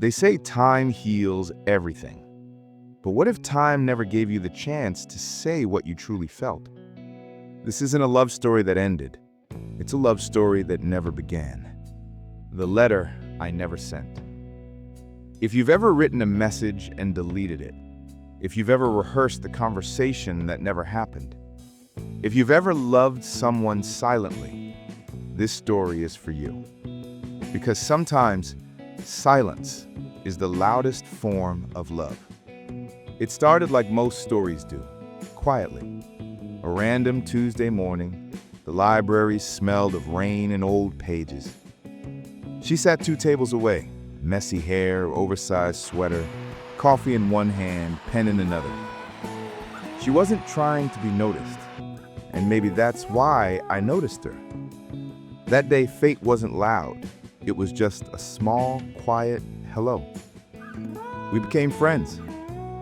They say time heals everything. But what if time never gave you the chance to say what you truly felt? This isn't a love story that ended. It's a love story that never began. The letter I never sent. If you've ever written a message and deleted it, if you've ever rehearsed the conversation that never happened, if you've ever loved someone silently, this story is for you. Because sometimes silence is the loudest form of love. It started like most stories do, quietly. A random Tuesday morning, the library smelled of rain and old pages. She sat 2 tables away, messy hair, oversized sweater, coffee in one hand, pen in another. She wasn't trying to be noticed, and maybe that's why I noticed her. That day, fate wasn't loud. It was just a small, quiet hello. We became friends.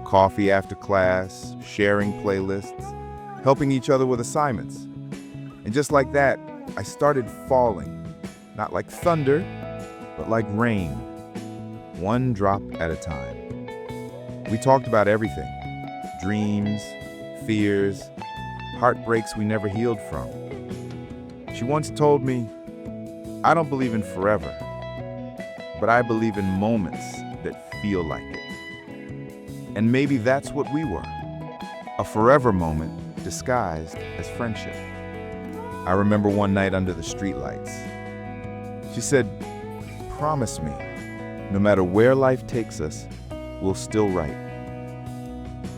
Coffee after class, sharing playlists, helping each other with assignments. And just like that, I started falling. Not like thunder, but like rain. One drop at a time. We talked about everything. Dreams, fears, heartbreaks we never healed from. She once told me, I don't believe in forever, but I believe in moments that feel like it. And maybe that's what we were. A forever moment disguised as friendship. I remember one night under the streetlights. She said, promise me, no matter where life takes us, we'll still write.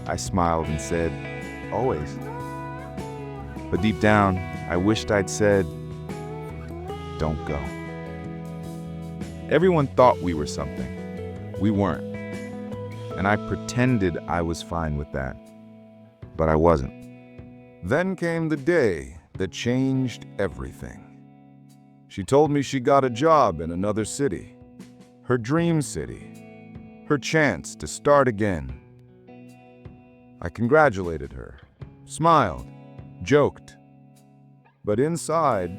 I smiled and said, always. But deep down, I wished I'd said, don't go. Everyone thought we were something. We weren't. And I pretended I was fine with that. But I wasn't. Then came the day that changed everything. She told me she got a job in another city. Her dream city. Her chance to start again. I congratulated her, smiled, joked. But inside,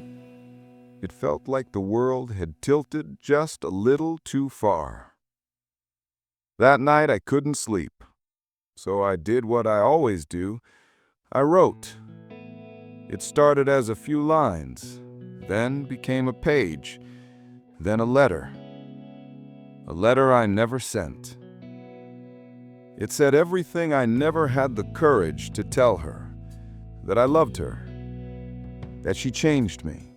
it felt like the world had tilted just a little too far. That night I couldn't sleep, so I did what I always do. I wrote. It started as a few lines, then became a page, then a letter. A letter I never sent. It said everything I never had the courage to tell her, that I loved her, that she changed me,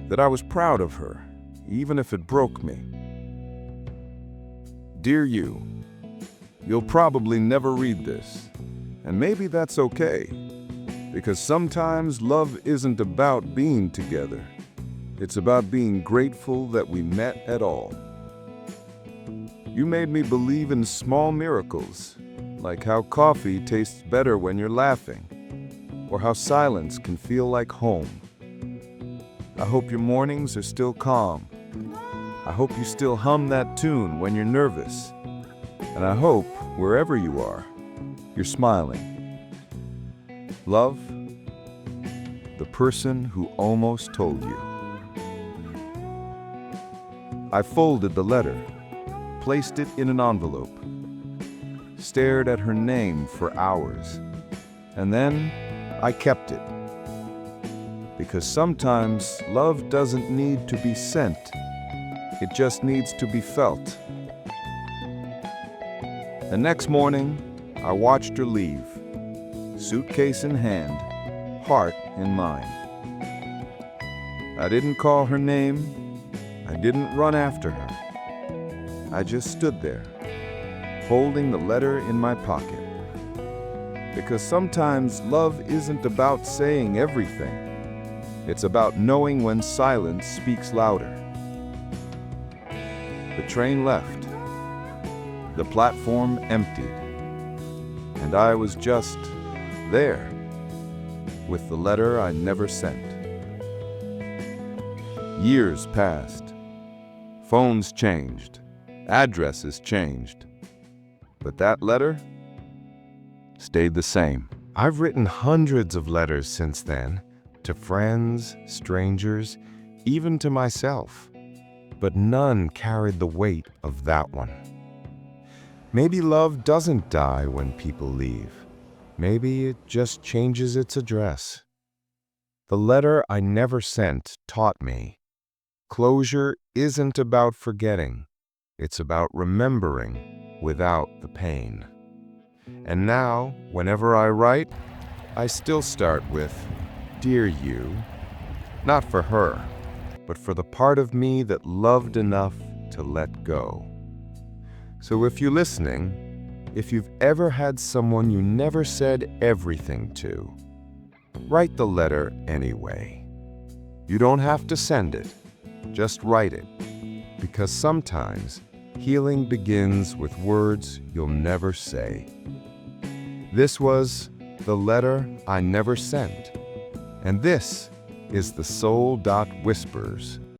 that I was proud of her, even if it broke me. Dear you, you'll probably never read this, and maybe that's okay, because sometimes love isn't about being together. It's about being grateful that we met at all. You made me believe in small miracles, like how coffee tastes better when you're laughing, or how silence can feel like home. I hope your mornings are still calm. I hope you still hum that tune when you're nervous. And I hope, wherever you are, you're smiling. Love, the person who almost told you. I folded the letter, placed it in an envelope, stared at her name for hours, and then I kept it. Because sometimes love doesn't need to be sent. It just needs to be felt. The next morning, I watched her leave, suitcase in hand, heart in mind. I didn't call her name. I didn't run after her. I just stood there, holding the letter in my pocket. Because sometimes love isn't about saying everything. It's about knowing when silence speaks louder. The train left. The platform emptied. And I was just there, with the letter I never sent. Years passed. Phones changed. Addresses changed. But that letter stayed the same. I've written hundreds of letters since then, to friends, strangers, even to myself. but none carried the weight of that one. Maybe love doesn't die when people leave. Maybe it just changes its address. The letter I never sent taught me closure isn't about forgetting. It's about remembering without the pain. And now, whenever I write, I still start with, "Dear you," not for her, but for the part of me that loved enough to let go. So if you're listening, if you've ever had someone you never said everything to, write the letter anyway. You don't have to send it, just write it, because sometimes healing begins with words you'll never say. This was The Letter I Never Sent, and this is the Soul.Whispers.